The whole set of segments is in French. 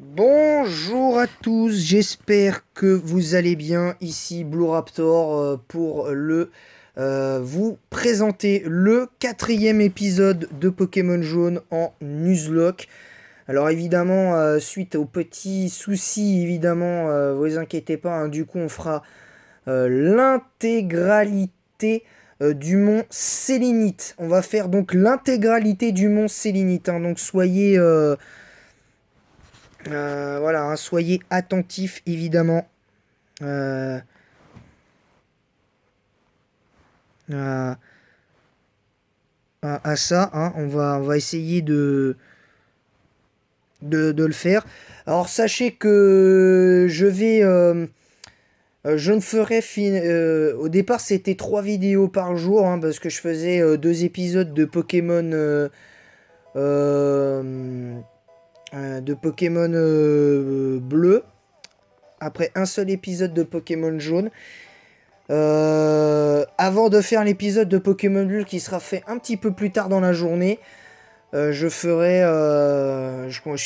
Bonjour à tous, j'espère que vous allez bien. Ici Blue Raptor pour vous présenter le quatrième épisode de Pokémon Jaune en Nuzlocke. Alors évidemment, suite aux petits soucis, évidemment, vous inquiétez pas, hein, du coup on fera l'intégralité du mont Sélénite. On va faire donc l'intégralité du mont Sélénite, hein, donc voilà, hein, soyez attentifs évidemment euh, à, à ça. Hein. On va essayer de le faire. Alors sachez que je ne ferai au départ c'était 3 vidéos par jour, hein, parce que je faisais 2 épisodes euh, de Pokémon bleu, après un seul épisode de Pokémon jaune. Avant de faire l'épisode de Pokémon Bleu qui sera fait un petit peu plus tard dans la journée, je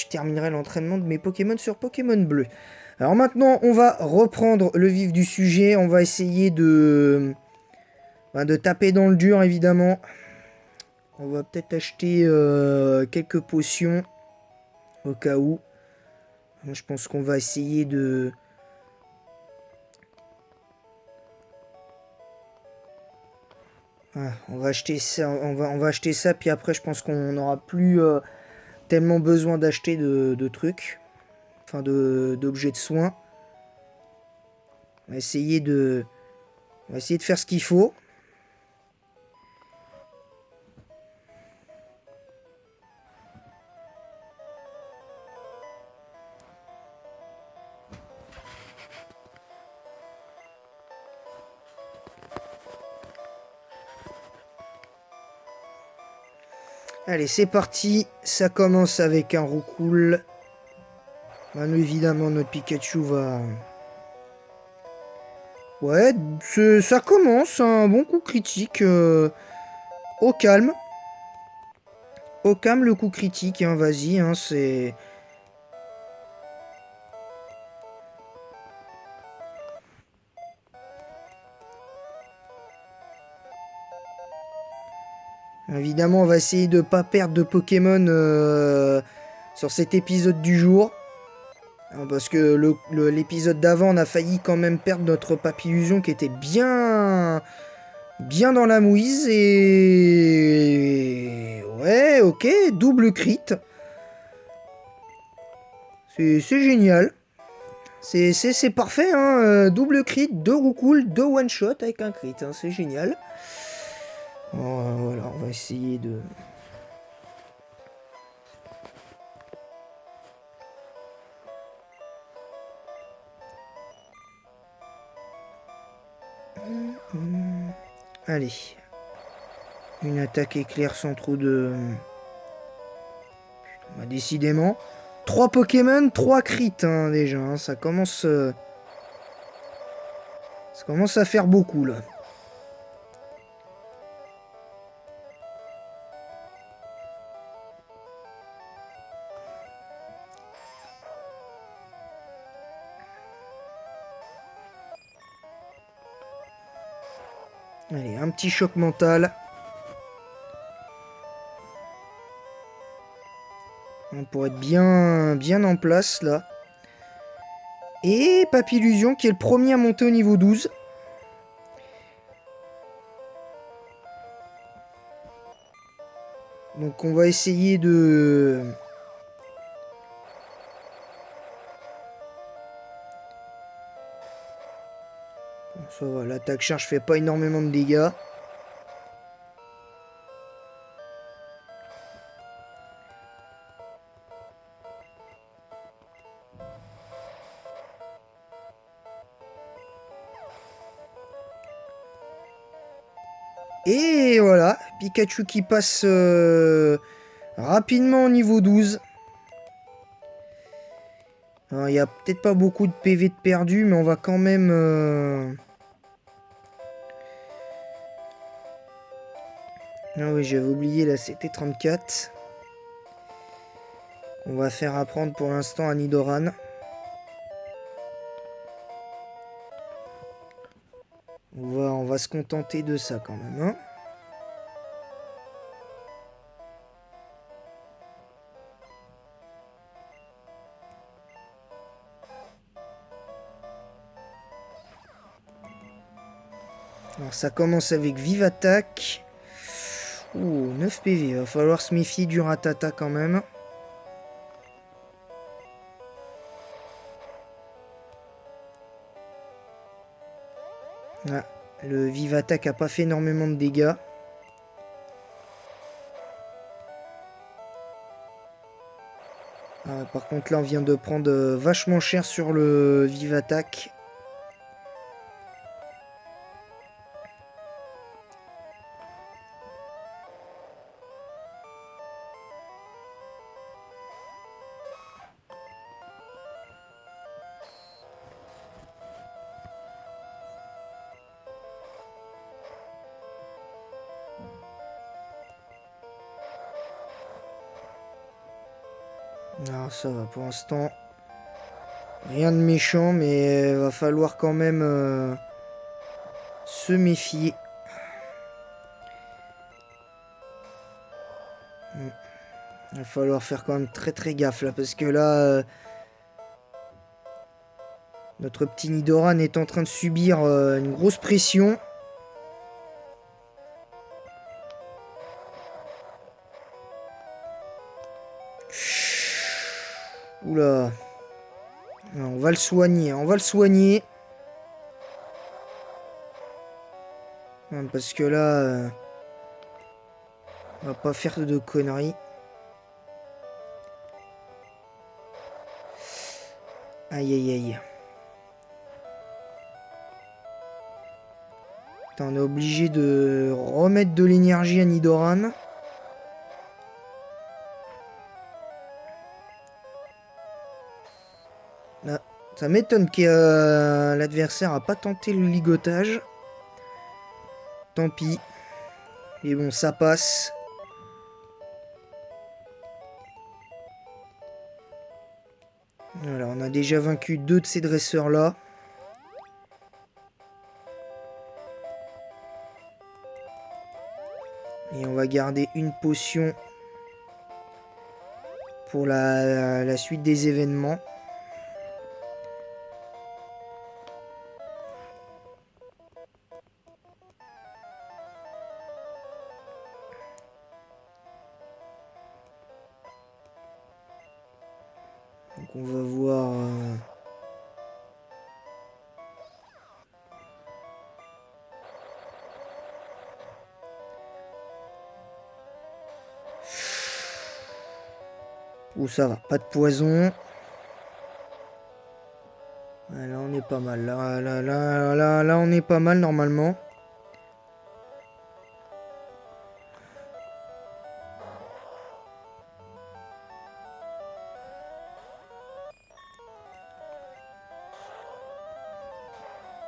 terminerai l'entraînement de mes Pokémon sur Pokémon Bleu. Alors maintenant, on va reprendre le vif du sujet. On va essayer de taper dans le dur, évidemment. On va peut-être acheter quelques potions au cas où. Je pense qu'on va essayer de... Ah, on va acheter ça, on va acheter ça, puis après je pense qu'on n'aura plus tellement besoin d'acheter de trucs, enfin d'objets de soins. On va essayer de faire ce qu'il faut. Allez, c'est parti. Ça commence avec un Roucoule. Ben, évidemment, notre Pikachu va... Ouais, ça commence. Un bon coup critique. Au calme. Au calme, le coup critique. Hein, vas-y, hein, c'est... Évidemment, on va essayer de pas perdre de Pokémon sur cet épisode du jour. Hein, parce que l'épisode d'avant, on a failli quand même perdre notre Papillusion qui était bien dans la mouise. Et... Ouais, ok, double crit. C'est génial. C'est parfait, hein. Double crit, 2 Roucoule, 2 one-shot avec un crit. Hein, c'est génial. Voilà, on va essayer de... Allez. Une attaque éclair sans trop de... Bah, décidément. 3 Pokémon, 3 crits, hein, déjà. Hein, ça commence à faire beaucoup, là. Allez, un petit choc mental. Pour être bien en place, là. Et Papillusion, qui est le premier à monter au niveau 12. Donc on va essayer de... Bon, ça va, l'attaque charge fait pas énormément de dégâts. Et voilà, Pikachu qui passe rapidement au niveau 12. Alors, il n'y a peut-être pas beaucoup de PV de perdu, mais on va quand même... Ah oui, j'avais oublié, là, c'était 34. On va faire apprendre pour l'instant à Nidoran. On va se contenter de ça quand même, hein. Alors ça commence avec Vive Attaque. Ouh, 9 PV. Va falloir se méfier du Rattata quand même. Ah, le Vive Attaque a pas fait énormément de dégâts. Ah, par contre là on vient de prendre vachement cher sur le Vive Attaque. Alors ça va pour l'instant. Rien de méchant, mais va falloir quand même se méfier. Il va falloir faire quand même très gaffe là, parce que là, notre petit Nidoran est en train de subir une grosse pression. Oula. On va le soigner, on va le soigner. Parce que là, on va pas faire de conneries. Aïe aïe aïe. Putain, on est obligé de remettre de l'énergie à Nidoran. Là, ça m'étonne que l'adversaire a pas tenté le ligotage. Tant pis. Mais bon, ça passe. Voilà, on a déjà vaincu 2 de ces dresseurs-là. Et on va garder une potion pour la suite des événements. Donc on va voir... Ouh, ça va, pas de poison. Là, on est pas mal. Là, on est pas mal normalement.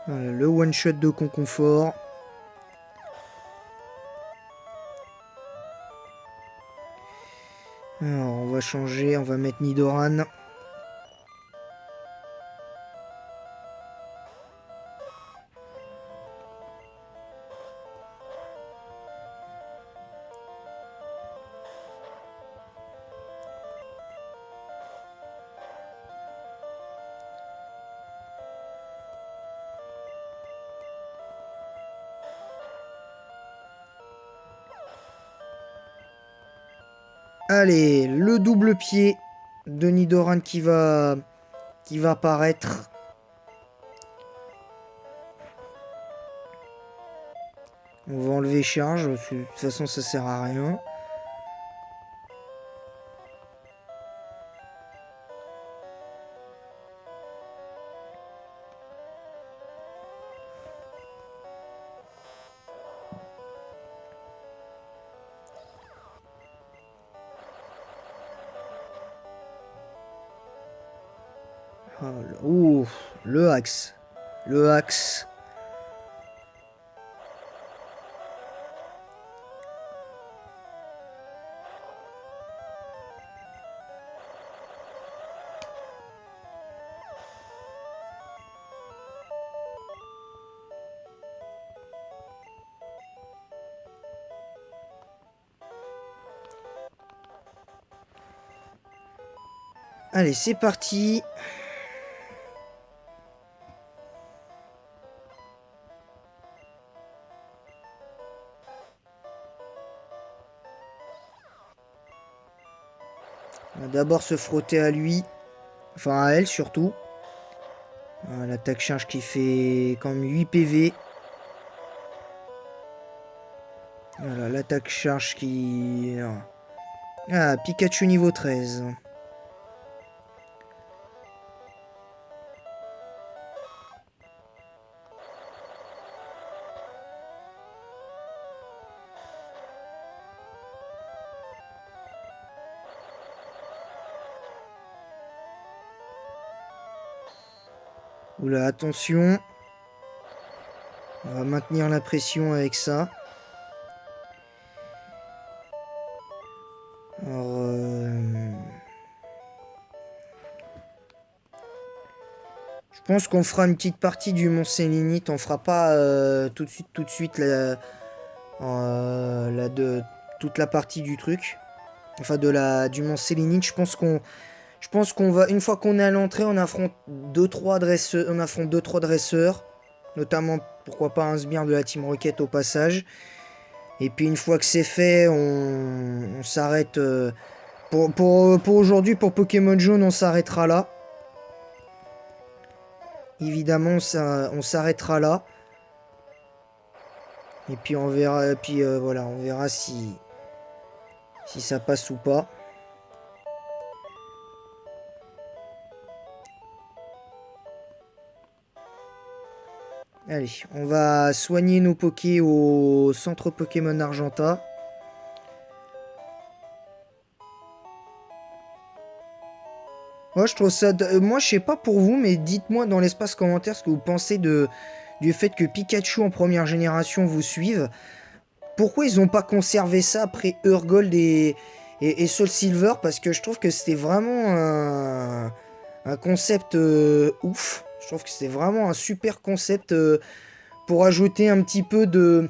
Voilà, le one shot de Conconfort. Alors, on va changer, on va mettre Nidoran. Allez, le double pied de Nidoran qui va apparaître. On va enlever charge, de toute façon ça sert à rien. Ouh, le axe. Le axe. Allez, c'est parti. On va d'abord se frotter à lui. Enfin, à elle surtout. L'attaque charge qui fait quand même 8 PV. Voilà, l'attaque charge qui... Ah, Pikachu niveau 13. Oula, attention. On va maintenir la pression avec ça. Alors, je pense qu'on fera une petite partie du Mont Sélénite. On fera pas tout de suite toute la partie du truc. Enfin, du Mont Sélénite. Je pense qu'on va, une fois qu'on est à l'entrée, on affronte 2-3 dresseurs. Notamment, pourquoi pas un sbire de la Team Rocket au passage. Et puis une fois que c'est fait, on s'arrête. Pour aujourd'hui, pour Pokémon Jaune, on s'arrêtera là. Évidemment, on s'arrêtera là. Et puis on verra. Et puis voilà, on verra si ça passe ou pas. Allez, on va soigner nos Pokés au centre Pokémon Argenta. Moi, je trouve ça... moi, je sais pas pour vous, mais dites-moi dans l'espace commentaire ce que vous pensez du fait que Pikachu en première génération vous suive. Pourquoi ils n'ont pas conservé ça après Urgold et Soul Silver? Parce que je trouve que c'était vraiment un concept ouf. Je trouve que c'était vraiment un super concept pour ajouter un petit peu de...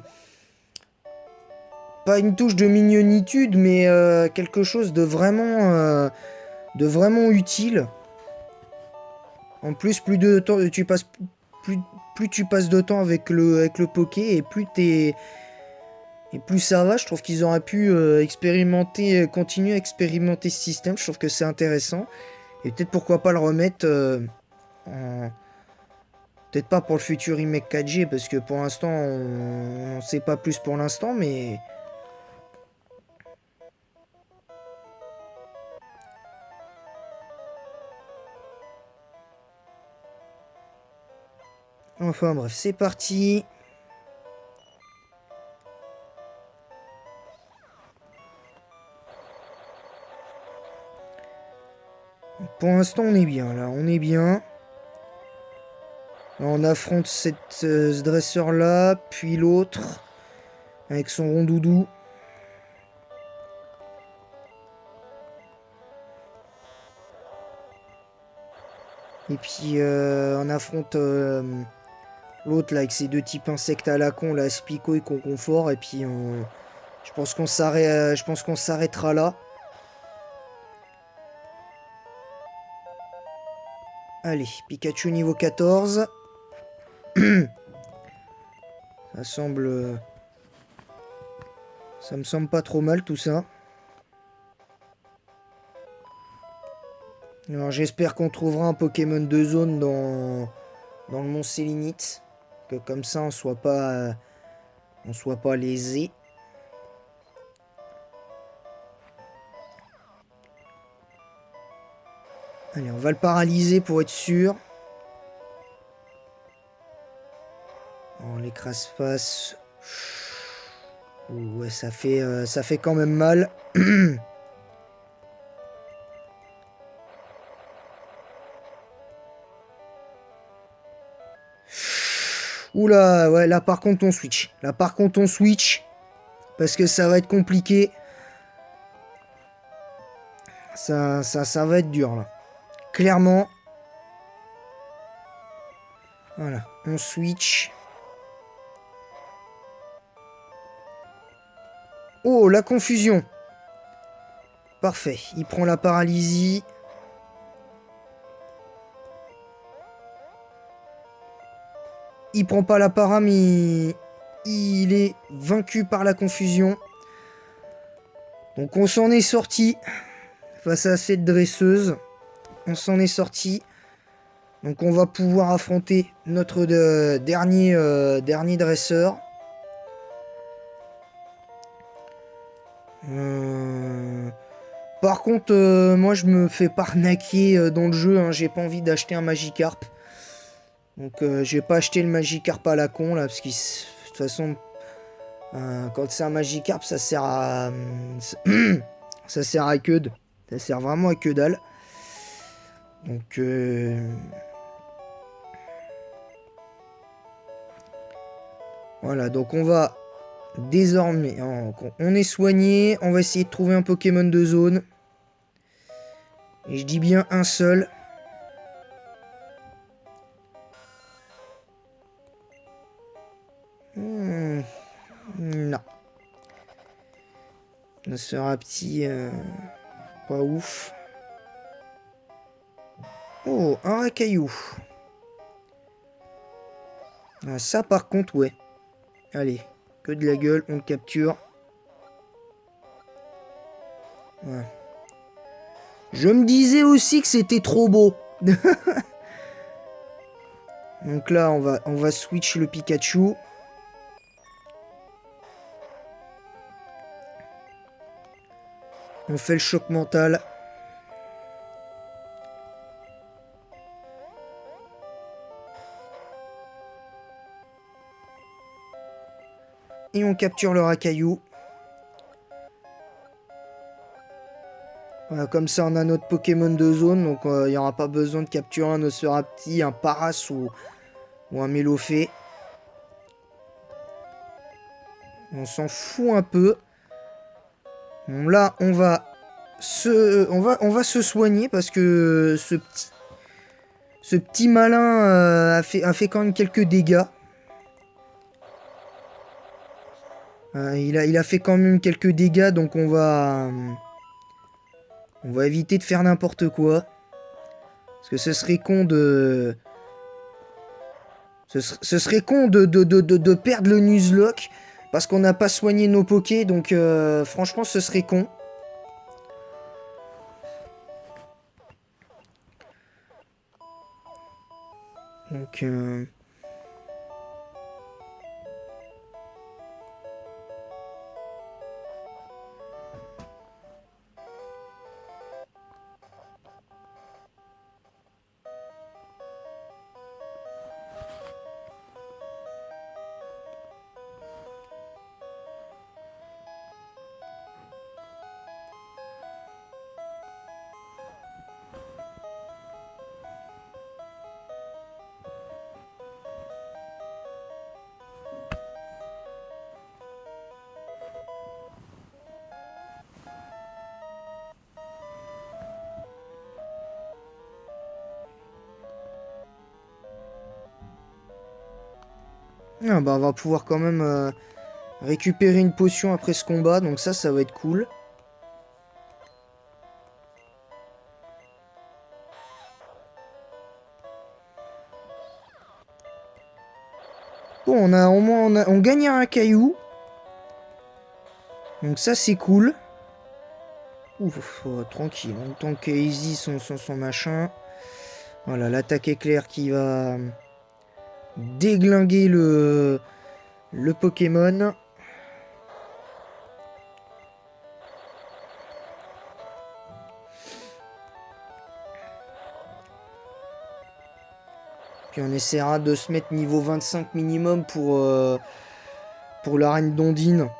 Pas une touche de mignonitude, mais quelque chose de vraiment utile. En plus, plus de temps, plus tu passes de temps avec le Poké et plus ça va. Je trouve qu'ils auraient pu continuer à expérimenter ce système. Je trouve que c'est intéressant. Et peut-être pourquoi pas le remettre en... Peut-être pas pour le futur remake 4G, parce que pour l'instant, on n'en sait pas plus pour l'instant, mais... Enfin bref, c'est parti. Pour l'instant, on est bien, là. On est bien. Là, on affronte ce dresseur-là, puis l'autre, avec son rondoudou. Et puis, on affronte l'autre, là, avec ses deux types insectes à la con, là, Spico et Conconfort. Et puis, je pense qu'on s'arrêtera là. Allez, Pikachu niveau 14. Ça semble... Ça me semble pas trop mal tout ça. Alors j'espère qu'on trouvera un Pokémon de zone dans le Mont Sélénite. Que comme ça on soit pas lésé. Allez, on va le paralyser pour être sûr. On l'écrase-face. Ouais, ça fait quand même mal. Oula, ouais, là par contre on switch. Là par contre on switch. Parce que ça va être compliqué. Ça va être dur là. Clairement. Voilà, on switch. Oh, la confusion. Parfait, il prend la paralysie. Il prend pas la para, mais il est vaincu par la confusion. Donc on s'en est sorti face à cette dresseuse. On s'en est sorti. Donc on va pouvoir affronter notre dernier dresseur. Par contre, moi je me fais pas arnaquer dans le jeu. Hein. J'ai pas envie d'acheter un Magikarp. Donc j'ai pas acheté le Magikarp à la con là. Parce que de toute façon, quand c'est un Magikarp, ça sert à. Ça sert à que de. Ça sert vraiment à que dalle. Donc. Voilà, donc on va désormais, on est soigné, on va essayer de trouver un Pokémon de zone. Et je dis bien un seul. Non. Ça sera petit, pas ouf. Oh, un Racaillou. Ah, ça par contre, ouais. Allez, que de la gueule, on le capture. Ouais. Je me disais aussi que c'était trop beau. Donc là, on va switch le Pikachu. On fait le choc mental. Et on capture le Racaillou. Voilà, comme ça on a notre Pokémon de zone, donc il n'y aura pas besoin de capturer un Ocerapti, un Paras ou un Mélofée. On s'en fout un peu. Bon, là on va se soigner parce que ce petit malin a fait quand même quelques dégâts. Il a fait quand même quelques dégâts, donc on va éviter de faire n'importe quoi. Parce que ce serait con de... Ce serait con de perdre le Nuzlocke parce qu'on n'a pas soigné nos Pokés, donc franchement ce serait con. Donc... Ah bah on va pouvoir quand même récupérer une potion après ce combat, donc ça va être cool. Bon, on gagne un caillou. Donc ça c'est cool. Ouf, tranquille, on tank easy son machin. Voilà, l'attaque éclair qui va déglinguer le Pokémon. Puis on essaiera de se mettre niveau 25 minimum pour l'arène d'Ondine.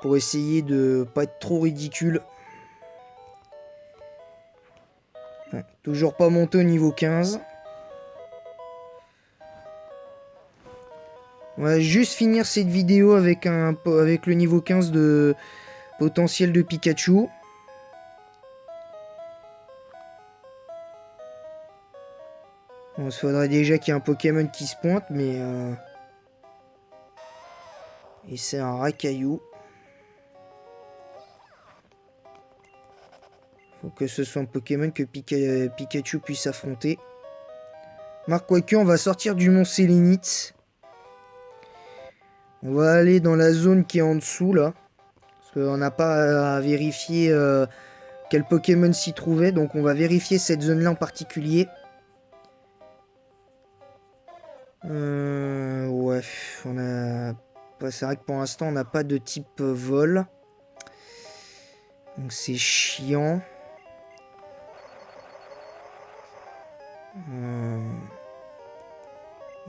Pour essayer de pas être trop ridicule. Ouais, toujours pas monté au niveau 15. On va juste finir cette vidéo avec le niveau 15 de potentiel de Pikachu. Bon, il faudrait déjà qu'il y ait un Pokémon qui se pointe, mais... Et c'est un Racaillou. Faut que ce soit un Pokémon que Pikachu puisse affronter. Marc, quoique, on va sortir du Mont Sélénite. On va aller dans la zone qui est en dessous, là. Parce qu'on n'a pas à vérifier quel Pokémon s'y trouvait. Donc on va vérifier cette zone-là en particulier. Ouais, on a... C'est vrai que pour l'instant, on n'a pas de type vol. Donc c'est chiant.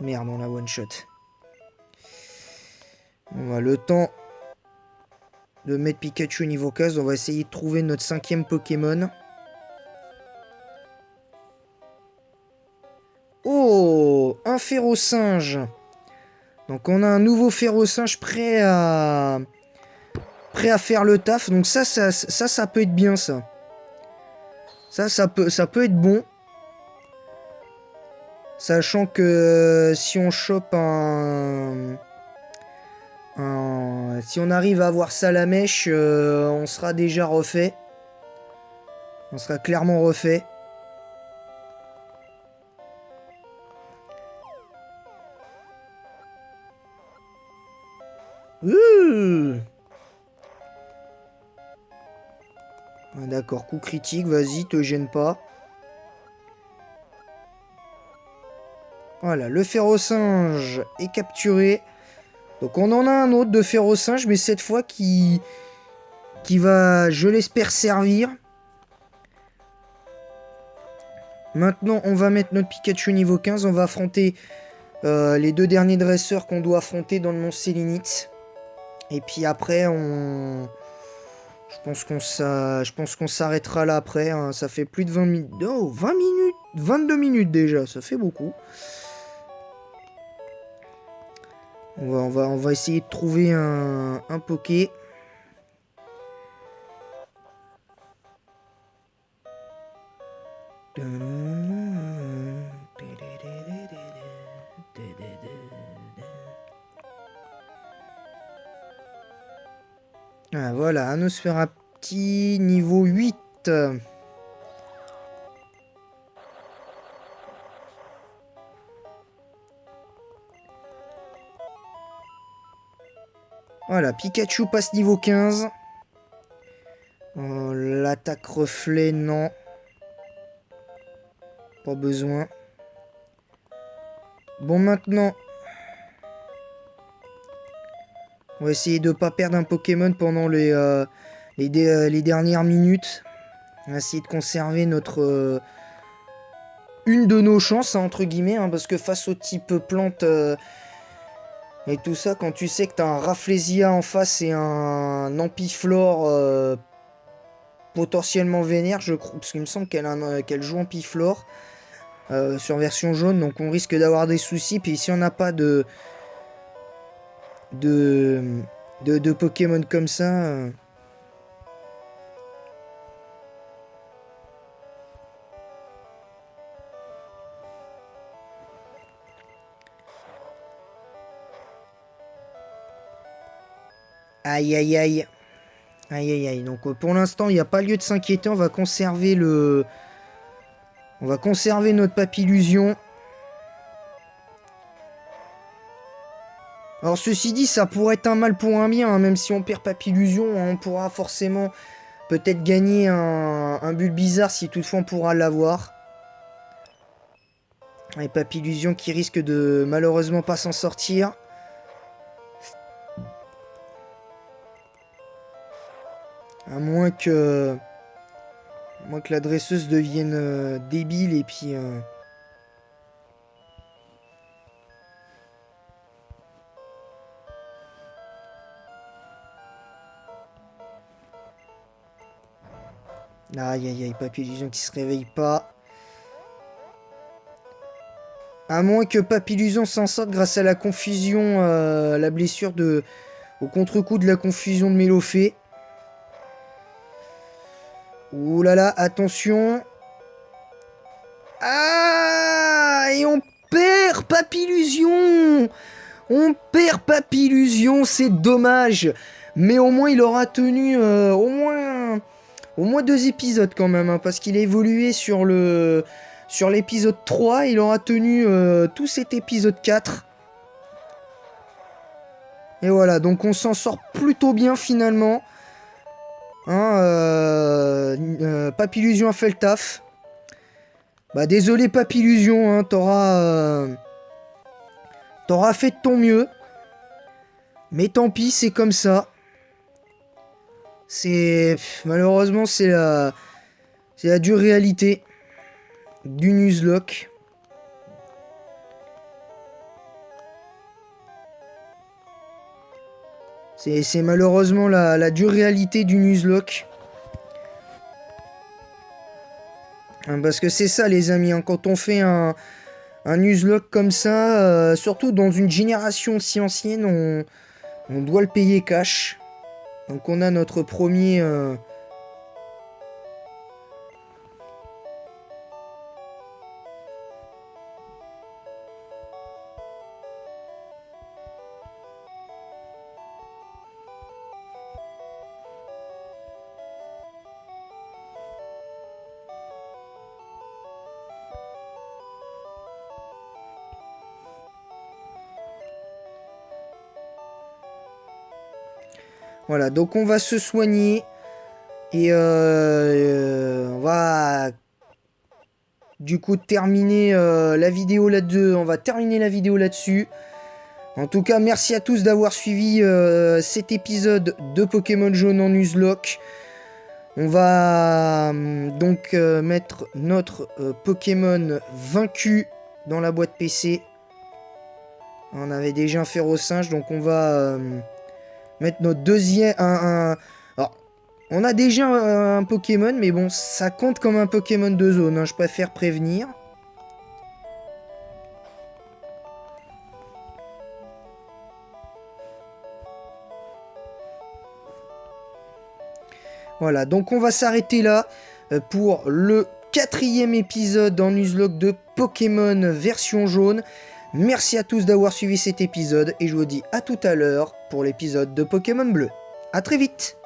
Merde, on a one shot. On va le temps de mettre Pikachu niveau 15. On va essayer de trouver notre 5e Pokémon. Oh, un Férosinge. Donc on a un nouveau Férosinge prêt à faire le taf. Donc ça peut être bien, ça. Ça peut être bon. Sachant que si on chope si on arrive à avoir Salamèche, on sera déjà refait. On sera clairement refait. D'accord, coup critique, vas-y, te gêne pas. Voilà, le Férosinge est capturé. Donc on en a un autre de Férosinge, mais cette fois qui va, je l'espère, servir. Maintenant, on va mettre notre Pikachu niveau 15. On va affronter les 2 derniers dresseurs qu'on doit affronter dans le mont Sélénite. Et puis après, je pense qu'on s'arrêtera là après. Hein. Ça fait plus de 20 minutes. Oh, 20 minutes 22 minutes déjà, ça fait beaucoup. On va essayer de trouver un Poké. Ah, voilà, un Nosferapti niveau 8. Voilà, Pikachu passe niveau 15. L'attaque reflet, non. Pas besoin. Bon, maintenant, on va essayer de ne pas perdre un Pokémon pendant les dernières minutes. On va essayer de conserver notre... une de nos chances, hein, entre guillemets, hein, parce que face au type plante et tout ça, quand tu sais que tu as un Rafflesia en face et un Ampiflore potentiellement vénère, je crois, parce qu'il me semble qu'elle joue Ampiflore sur version jaune, donc on risque d'avoir des soucis. Puis si on n'a pas de Pokémon comme ça... Aïe aïe aïe. Aïe aïe aïe. Donc pour l'instant, il n'y a pas lieu de s'inquiéter. On va conserver notre Papillusion. Alors ceci dit, ça pourrait être un mal pour un bien. Hein, même si on perd Papillusion, on pourra forcément peut-être gagner un Bulbizarre si toutefois on pourra l'avoir. Et Papillusion qui risque de malheureusement pas s'en sortir. À moins que la dresseuse devienne débile et puis... Aïe aïe aïe, Papillusion qui se réveille pas. À moins que Papillusion s'en sorte grâce à la confusion, la blessure au contre-coup de la confusion de Mélophée. Ouh là là, attention. Ah, et on perd Papillusion. On perd Papillusion, c'est dommage. Mais au moins il aura tenu au moins 2 épisodes quand même. Hein, parce qu'il a évolué sur l'épisode 3. Il aura tenu tout cet épisode 4. Et voilà, donc on s'en sort plutôt bien finalement. Hein, Papillusion a fait le taf. Bah désolé Papillusion, hein, t'auras fait de ton mieux. Mais tant pis, c'est comme ça. Malheureusement, c'est la dure réalité du Nuzlocke. C'est malheureusement la dure réalité du Nuzlocke. Parce que c'est ça les amis, hein, quand on fait un Nuzlocke comme ça, surtout dans une génération si ancienne, on doit le payer cash. Donc on a notre premier... Voilà, donc on va se soigner. Et on va du coup terminer la vidéo là-dessus. On va terminer la vidéo là-dessus. En tout cas, merci à tous d'avoir suivi cet épisode de Pokémon Jaune en Nuzlocke. On va donc mettre notre Pokémon vaincu dans la boîte PC. On avait déjà un Férocinge, donc on va mettre notre deuxième... Alors, on a déjà un Pokémon, mais bon, ça compte comme un Pokémon de zone, hein, je préfère prévenir. Voilà, donc on va s'arrêter là pour le 4e épisode en Nuzlocke de Pokémon version jaune. Merci à tous d'avoir suivi cet épisode et je vous dis à tout à l'heure pour l'épisode de Pokémon bleu. A très vite!